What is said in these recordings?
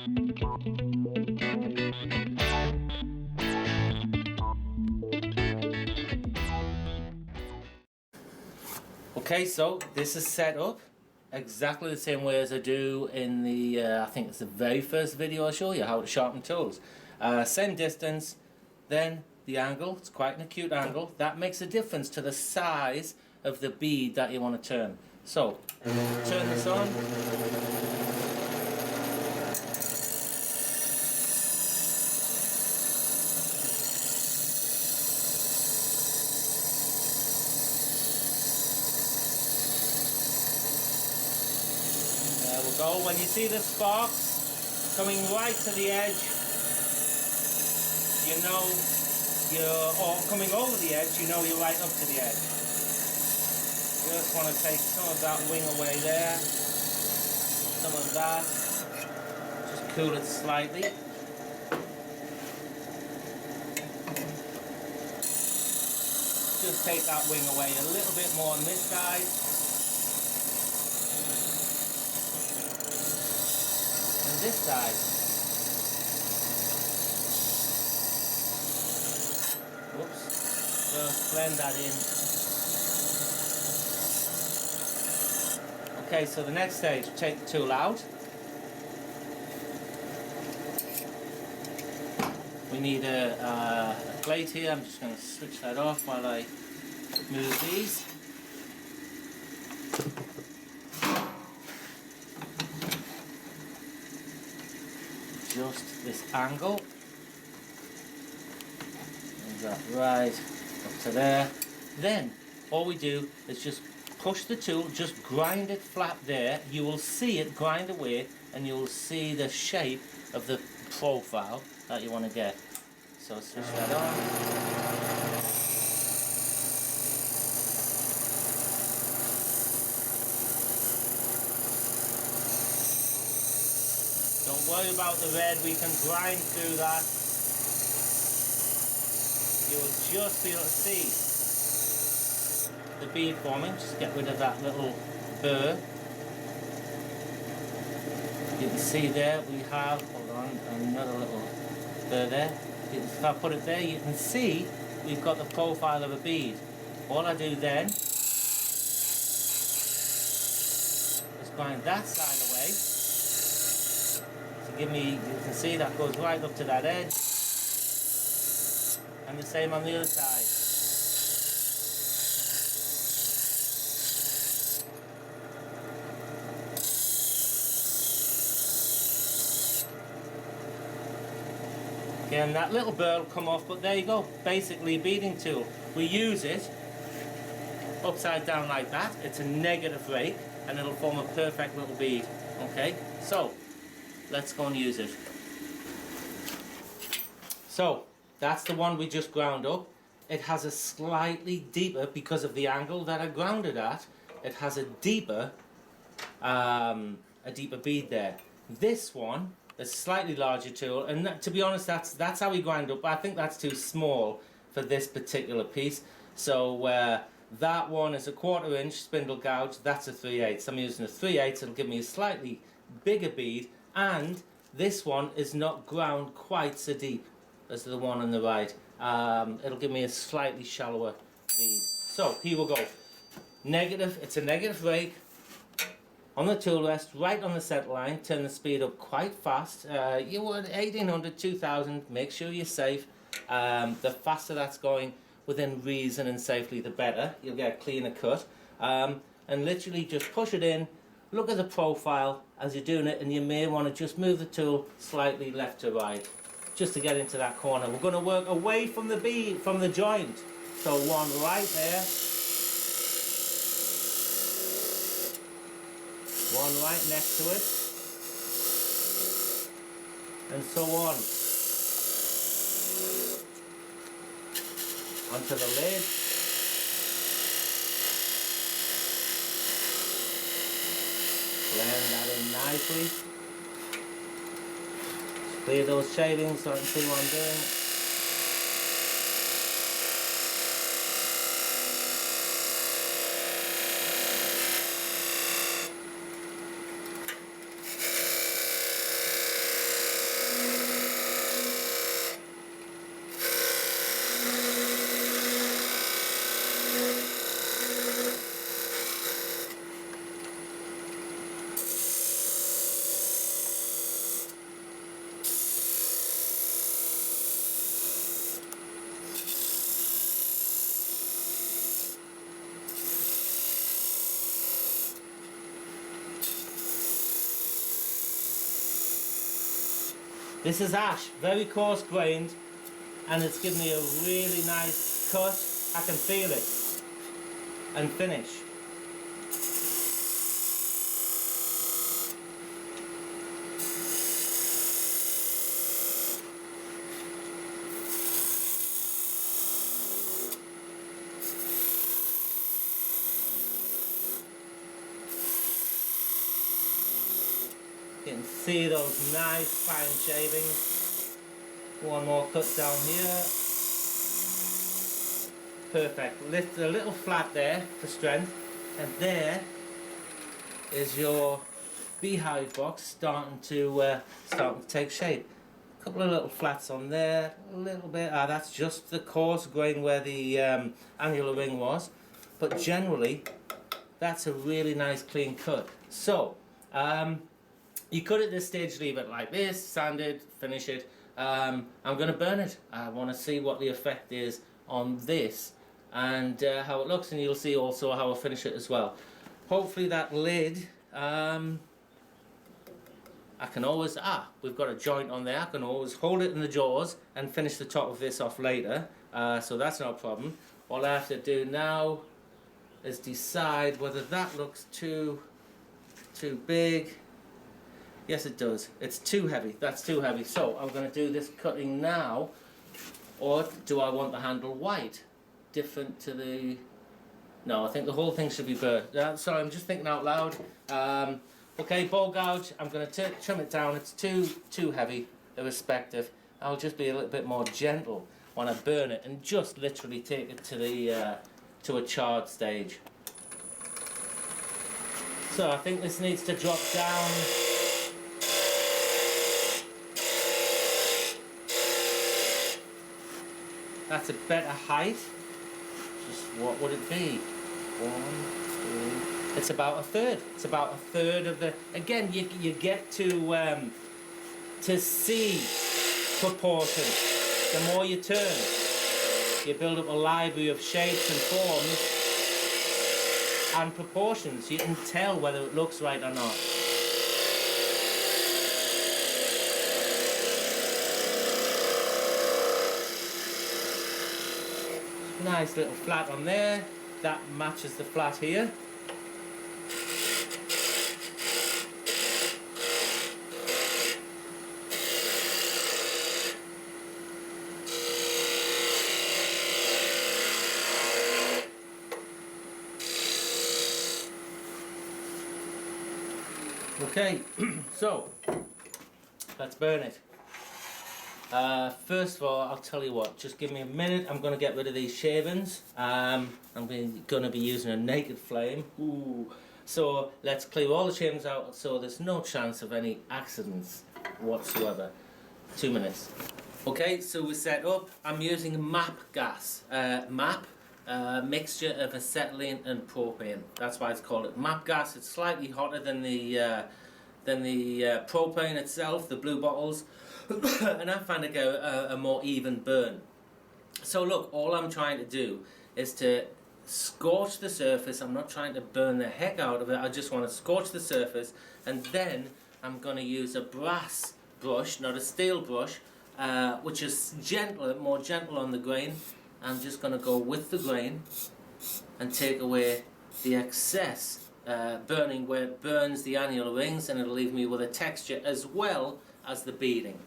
Okay, so this is set up exactly the same way as I do in the, I think it's the very first video I show you how to sharpen tools. Same distance, then the angle, it's quite an acute angle. That makes a difference to the size of the bead that you want to turn. So, turn this on. There we go. When you see the sparks coming right to the edge, you know or coming over the edge, you know you're right up to the edge. Just want to take some of that wing away there, some of that, just cool it slightly. Just take that wing away a little bit more on this side. And this side. Whoops. Just blend that in. Okay, so the next stage, take the tool out. We need a plate here. I'm just going to switch that off while I move these. Just this angle. Is that right up to there? Then all we do is just push the tool, just grind it flat there. You will see it grind away and you will see the shape of the profile that you want to get. So switch that on. Don't worry about the red, we can grind through that. You will just be able to see the bead forming. Just get rid of that little burr. You can see there we have, hold on, another little burr there. If I put it there, you can see we've got the profile of a bead. All I do then is grind that side away. So give me, you can see that goes right up to that edge. And the same on the other side. Again, that little burr will come off, but there you go. Basically a beading tool. We use it upside down like that. It's a negative rake and it'll form a perfect little bead. Okay, so let's go and use it. So that's the one we just ground up. It has a slightly deeper, because of the angle that I ground it at, it has a deeper bead there. This one, a slightly larger tool, and that, to be honest, that's how we grind up. I think that's too small for this particular piece. So that one is a 1/4 inch spindle gouge. That's a 3/8. I'm using a 3/8. It'll give me a slightly bigger bead, and this one is not ground quite so deep as the one on the right. It'll give me a slightly shallower bead. So here we go. Negative. It's a negative rake. On the tool rest, right on the center line, turn the speed up quite fast. You want 1800, 2000, make sure you're safe. The faster that's going within reason and safely, the better. You'll get a cleaner cut. And literally just push it in, look at the profile as you're doing it, and you may want to just move the tool slightly left to right, just to get into that corner. We're going to work away from the bead, from the joint. So one right there. One right next to it, and so on. Onto the lid. Blend that in nicely. Just clear those shavings so I can see what I'm doing. This is ash, very coarse grained, and it's given me a really nice cut. I can feel it. And finish. You can see those nice fine shavings. One more cut down here. Perfect. Lift a little flat there for strength, and there is your beehive box starting to take shape. A couple of little flats on there, a little bit. That's just the coarse grain where the annular ring was, but generally that's a really nice clean cut. So you could at this stage leave it like this, sand it, finish it. I'm going to burn it. I want to see what the effect is on this and how it looks, and you'll see also how I finish it as well. Hopefully that lid, I can always, we've got a joint on there, I can always hold it in the jaws and finish the top of this off later, so that's no problem. All I have to do now is decide whether that looks too big. Yes, it does. It's too heavy. That's too heavy. So I'm going to do this cutting now, or do I want the handle white? Different to the... No, I think the whole thing should be burnt. Sorry, I'm just thinking out loud. Okay, bowl gouge. I'm going to trim it down. It's too heavy, irrespective. I'll just be a little bit more gentle when I burn it, and just literally take it to the to a charred stage. So I think this needs to drop down. That's a better height. Just what would it be? 1, 2. It's about a third. It's about a third of the. Again, you get to see proportion. The more you turn, you build up a library of shapes and forms and proportions. You can tell whether it looks right or not. Nice little flat on there. That matches the flat here. Okay, so let's burn it. First of all, I'll tell you what, just give me a minute. I'm going to get rid of these shavings. I'm going to be using a naked flame. Ooh. So let's clear all the shavings out so there's no chance of any accidents whatsoever. 2 minutes. Okay, so we're set up. I'm using MAP gas. Mixture of acetylene and propane. That's why it's called it MAP gas. It's slightly hotter than the propane itself, the blue bottles. And I find I get a more even burn. So look, all I'm trying to do is to scorch the surface. I'm not trying to burn the heck out of it. I just want to scorch the surface, and then I'm going to use a brass brush, not a steel brush, which is gentler, more gentle on the grain. I'm just going to go with the grain and take away the excess burning where it burns the annular rings, and it'll leave me with a texture as well as the beading.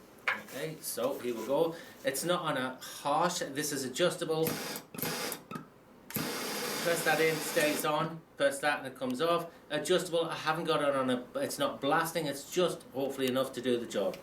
Okay, so here we go. It's not on a harsh, this is adjustable. Press that in, stays on. Press that and it comes off. Adjustable, I haven't got it on a, it's not blasting, it's just hopefully enough to do the job.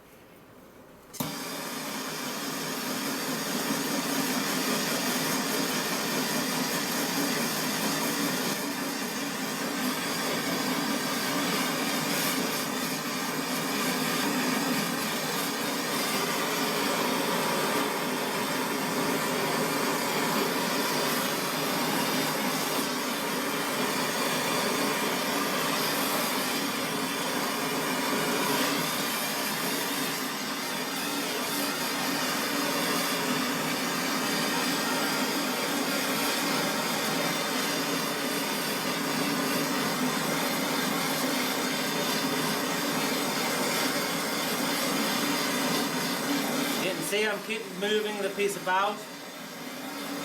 See, I'm keep moving the piece about.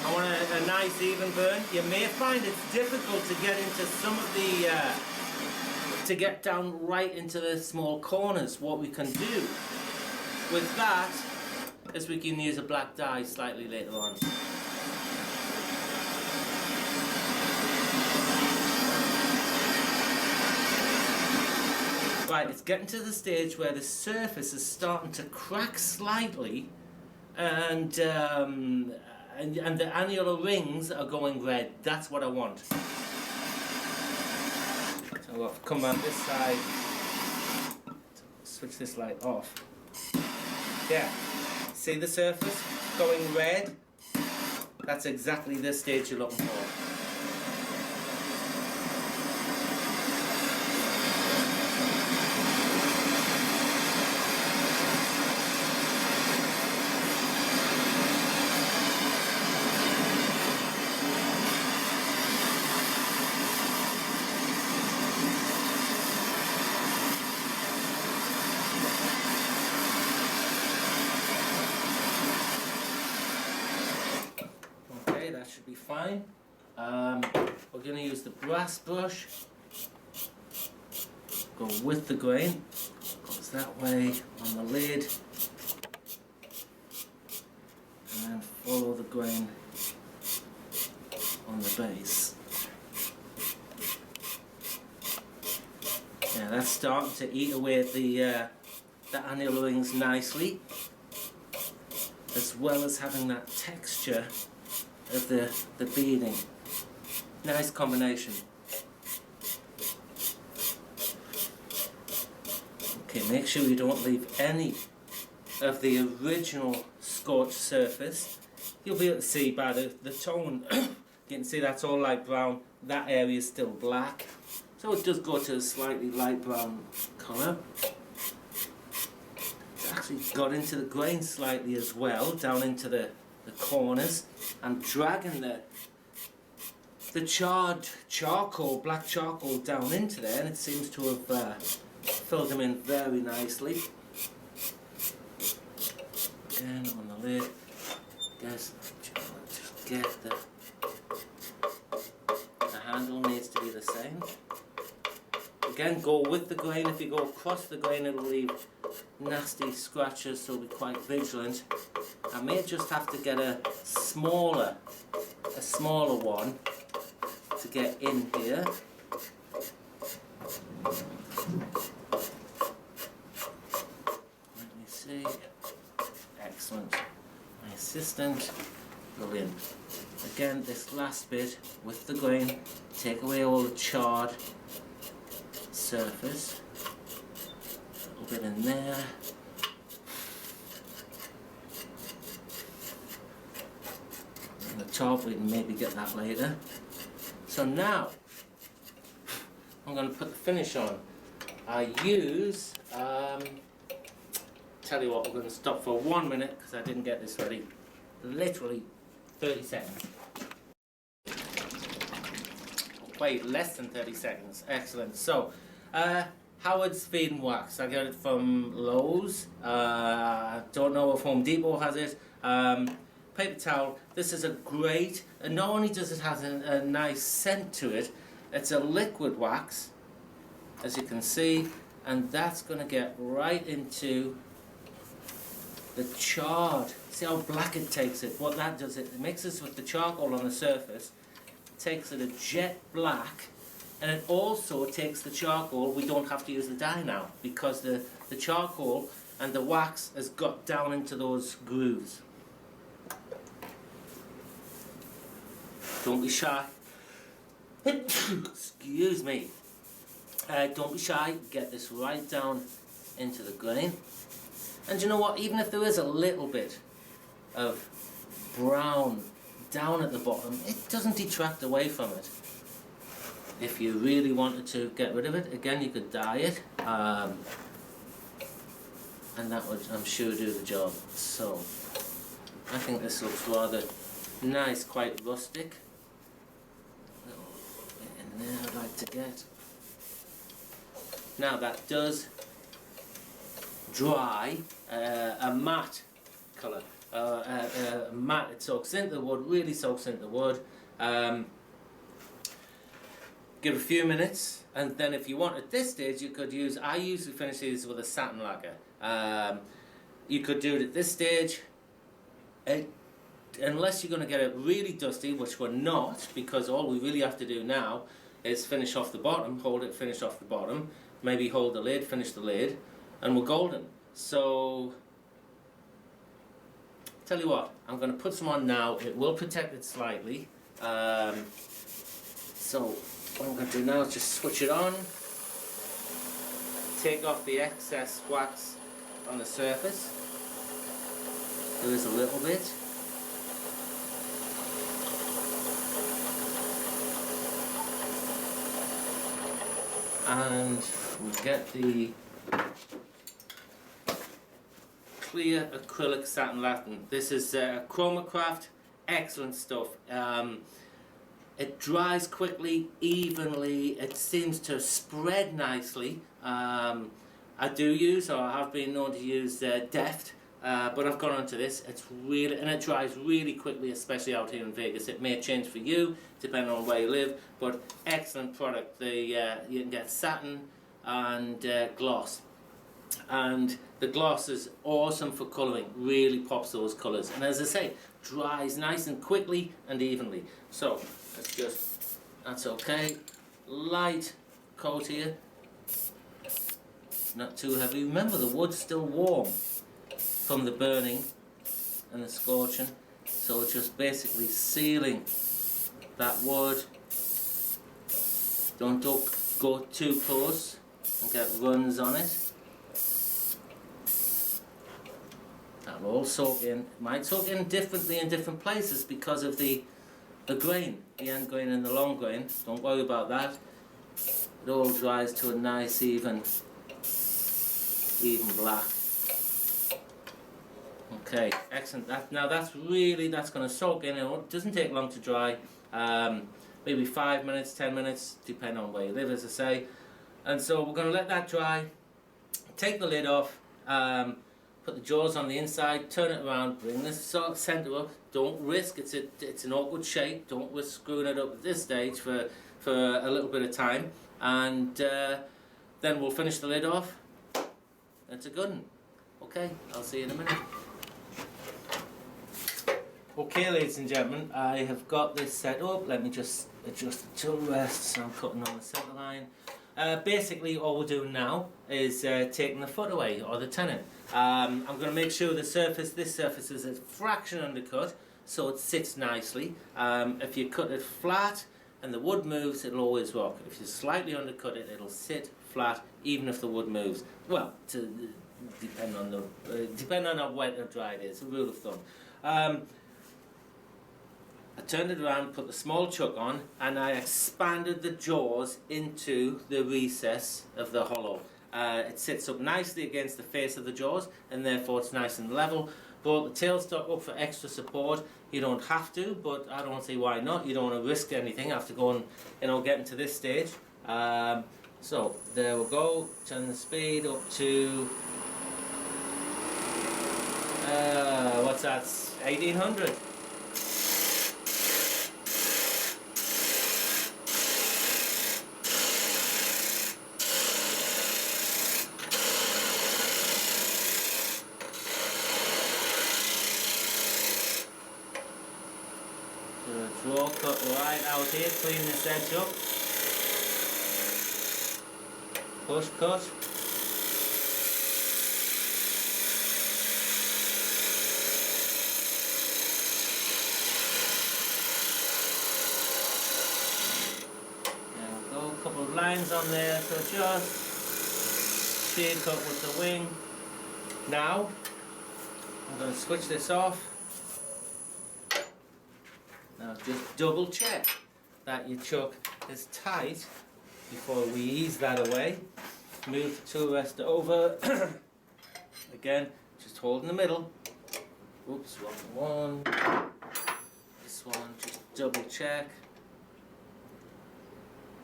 I want a nice even burn. You may find it's difficult to get into some of the, to get down right into the small corners. What we can do with that is we can use a black dye slightly later on. Right, it's getting to the stage where the surface is starting to crack slightly, and the annular rings are going red. That's what I want. So I'll come around this side, switch this light off. Yeah, see the surface going red? That's exactly the stage you're looking for. That should be fine. We're going to use the brass brush. Go with the grain. Goes that way on the lid. And then follow the grain on the base. Yeah, that's starting to eat away at the annular rings nicely, as well as having that texture of the beading. Nice combination. Okay, make sure you don't leave any of the original scorched surface. You'll be able to see by the tone, you can see that's all light brown, that area is still black. So it does go to a slightly light brown colour. It's actually got into the grain slightly as well, down into the corners. I'm dragging the charred charcoal, black charcoal, down into there, and it seems to have filled them in very nicely. Again on the lid, just get the handle needs to be the same. Again, go with the grain. If you go across the grain, it'll leave nasty scratches, so be quite vigilant. I may just have to get a smaller one to get in here. Let me see. Excellent. My assistant. Brilliant. Again, this last bit with the grain, take away all the charred surface. A little bit in there. The top, we can maybe get that later. So now I'm going to put the finish on. I use, tell you what, we're going to stop for 1 minute because I didn't get this ready. Literally 30 seconds. Wait, less than 30 seconds. Excellent. So, Howard's Feed and Wax. I got it from Lowe's. Don't know if Home Depot has it. Paper towel. This is a great, and not only does it have a nice scent to it, it's a liquid wax, as you can see, and that's going to get right into the charred. See how black it takes it? What that does, it mixes with the charcoal on the surface, takes it a jet black, and it also takes the charcoal. We don't have to use the dye now because the charcoal and the wax has got down into those grooves. Don't be shy. Excuse me. Don't be shy. Get this right down into the grain. And you know what? Even if there is a little bit of brown down at the bottom, it doesn't detract away from it. If you really wanted to get rid of it, again, you could dye it. And that would, I'm sure, do the job. So, I think this looks rather nice, quite rustic. There I'd like to get. Now that does dry, a matte colour. Matte, it soaks into the wood, really soaks into the wood. Give it a few minutes, and then if you want at this stage, you could use, I usually finish these with a satin lacquer. You could do it at this stage, unless you're going to get it really dusty, which we're not, because all we really have to do now is finish off the bottom, hold it, finish off the bottom, maybe hold the lid, finish the lid, and we're golden. So, tell you what, I'm going to put some on now. It will protect it slightly. So, what I'm going to do now is just switch it on, take off the excess wax on the surface. There is a little bit. And we'll get the clear acrylic satin latten. This is Chromacraft, excellent stuff. It dries quickly, evenly, it seems to spread nicely. I do use, or I have been known to use Deft, but I've gone on to this. It's really, and it dries really quickly, especially out here in Vegas. It may change for you, depending on where you live, but excellent product. You can get satin and gloss. And the gloss is awesome for colouring, really pops those colours. And as I say, dries nice and quickly and evenly. So, let's just, that's okay. Light coat here, not too heavy. Remember, the wood's still warm from the burning and the scorching. So it's just basically sealing that wood. Don't go too close and get runs on it. That'll all soak in. It might soak in differently in different places because of the grain, the end grain and the long grain. Don't worry about that. It all dries to a nice even black. Okay, excellent. Now that's going to soak in. It doesn't take long to dry. Maybe 5 minutes, 10 minutes, depending on where you live, as I say. And so we're going to let that dry. Take the lid off. Put the jaws on the inside. Turn it around. Bring the center up. Don't risk. It's an awkward shape. Don't risk screwing it up at this stage for a little bit of time. And then we'll finish the lid off. It's a good one. Okay, I'll see you in a minute. Okay, ladies and gentlemen, I have got this set up. Let me just adjust the tool rest so I'm cutting on the center line. Basically, all we're doing now is taking the foot away, or the tenon. I'm going to make sure this surface is a fraction undercut, so it sits nicely. If you cut it flat and the wood moves, it'll always rock. If you slightly undercut it, it'll sit flat, even if the wood moves. Well, depend on how wet or dry it is, a rule of thumb. I turned it around, put the small chuck on, and I expanded the jaws into the recess of the hollow. It sits up nicely against the face of the jaws, and therefore it's nice and level. Brought the tailstock up for extra support. You don't have to, but I don't see why not. You don't want to risk anything after going, getting to this stage. So there we go. Turn the speed up to what's that? 1800. Draw cut right out here, clean this edge up. Push cut. There we go, a couple of lines on there to adjust. Shade cut with the wing. Now, I'm going to switch this off. Now just double check that your chuck is tight before we ease that away. Move the tool rest over. Again, just hold in the middle. Oops, wrong one. This one, just double check.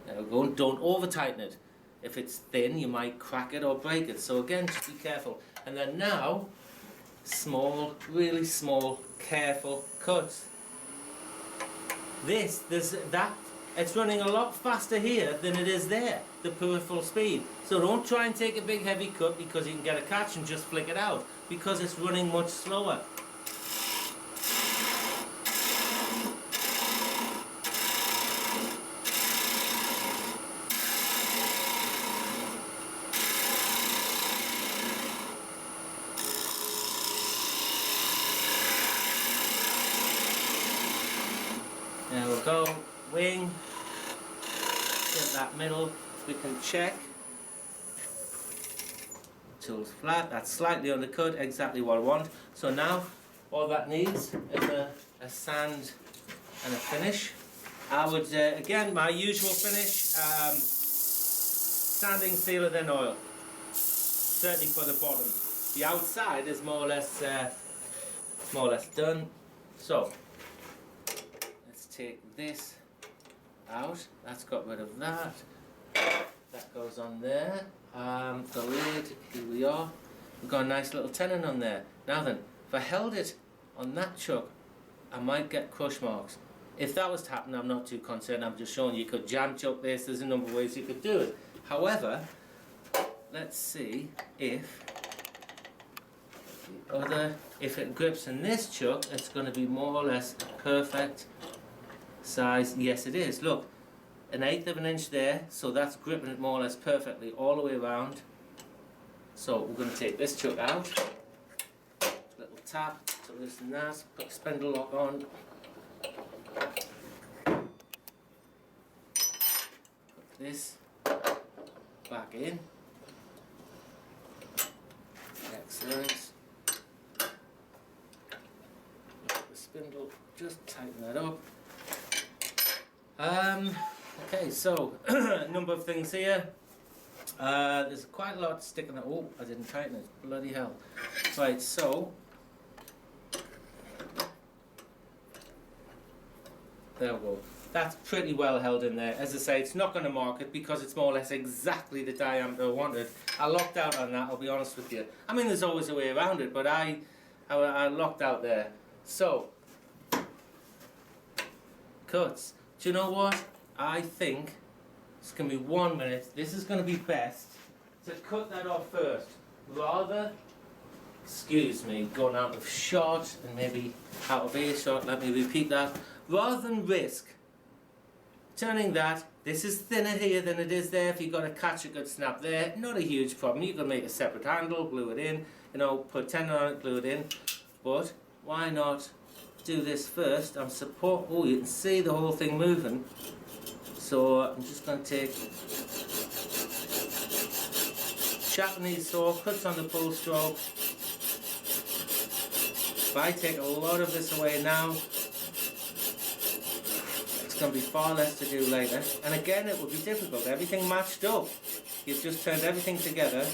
There we go, don't over tighten it. If it's thin, you might crack it or break it. So again, just be careful. And then now, small, really small, careful cuts. It's running a lot faster here than it is there, the peripheral speed. So don't try and take a big heavy cut because you can get a catch and just flick it out, because it's running much slower. There we go, wing, get that middle, we can check. Tool's flat, that's slightly undercut, exactly what I want. So now, all that needs is a sand and a finish. I would, again, my usual finish, sanding, sealer, then oil. Certainly for the bottom. The outside is more or less done. So, take this out, that's got rid of that, that goes on there, the lid, here we are, we've got a nice little tenon on there. Now then, if I held it on that chuck, I might get crush marks. If that was to happen, I'm not too concerned, I'm just showing you could jam chuck this, there's a number of ways you could do it. However, let's see if it grips in this chuck, it's going to be more or less perfect size. Yes, it is. Look, 1/8 of an inch there, so that's gripping it more or less perfectly all the way around. So we're going to take this chuck out, little tap to loosen that, put the spindle lock on, put this back in. Excellent. The spindle, just tighten that up. Okay, so a number of things here. There's quite a lot sticking out. Oh, I didn't tighten it. Bloody hell. Right, so there we go. That's pretty well held in there. As I say, it's not going to mark it because it's more or less exactly the diameter I wanted. I locked out on that, I'll be honest with you. I mean, there's always a way around it, but I locked out there. So, cuts. Do you know what? I think it's going to be 1 minute. This is going to be best to cut that off first. Rather, excuse me, going out of shot and maybe out of earshot, let me repeat that. Rather than risk turning that, this is thinner here than it is there. If you've got a catch, it could snap there. Not a huge problem. You can make a separate handle, glue it in, you know, put tendon on it, glue it in. But why not do this first? Oh, you can see the whole thing moving. So I'm just going to take Japanese saw, cuts on the pull stroke. If I take a lot of this away now, it's going to be far less to do later. And again, it will be difficult. Everything matched up. You've just turned everything together.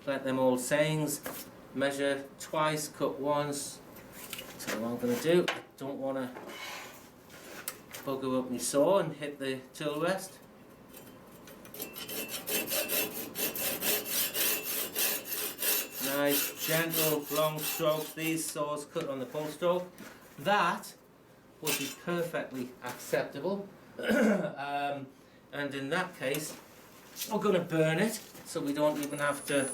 Like them old sayings, measure twice, cut once. So what I'm going to do, I don't want to bugger up my saw and hit the tool rest. Nice, gentle, long strokes. These saws cut on the pull stroke. That would be perfectly acceptable. And in that case, we're going to burn it, so we don't even have to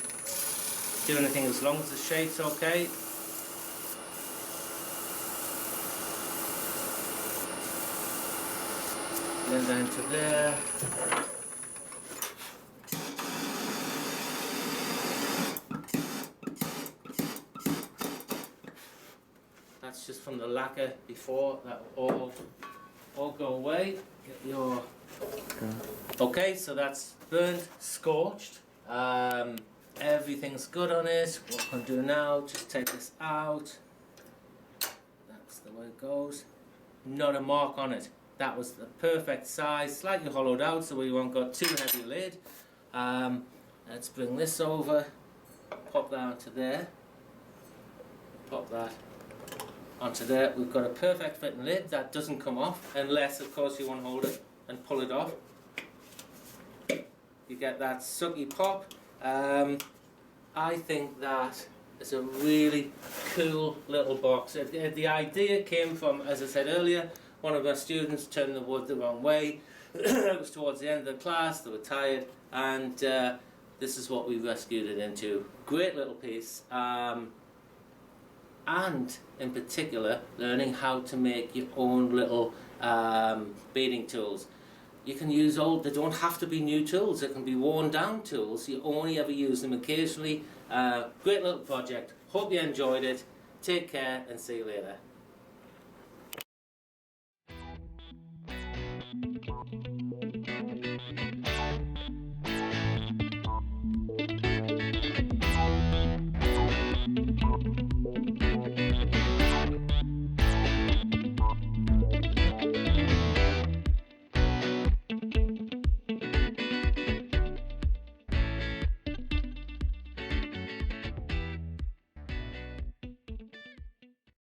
do anything as long as the shape's okay. Then down to there. That's just from the lacquer before. That will all go away. Get your okay, so that's burnt, scorched. Everything's good on it. What I'm going to do now, just take this out. That's the way it goes. Not a mark on it. That was the perfect size, slightly hollowed out so we won't got too heavy lid. Let's bring this over, pop that onto there, pop that onto there. We've got a perfect fitting lid that doesn't come off unless of course you want to hold it and pull it off. You get that sucky pop I think that is a really cool little box. The idea came from, as I said earlier, one of our students turned the wood the wrong way. It was towards the end of the class, they were tired, and this is what we rescued it into. Great little piece. And in particular, learning how to make your own little beading tools. You can use old, they don't have to be new tools, they can be worn down tools, you only ever use them occasionally. Great little project, hope you enjoyed it, take care and see you later.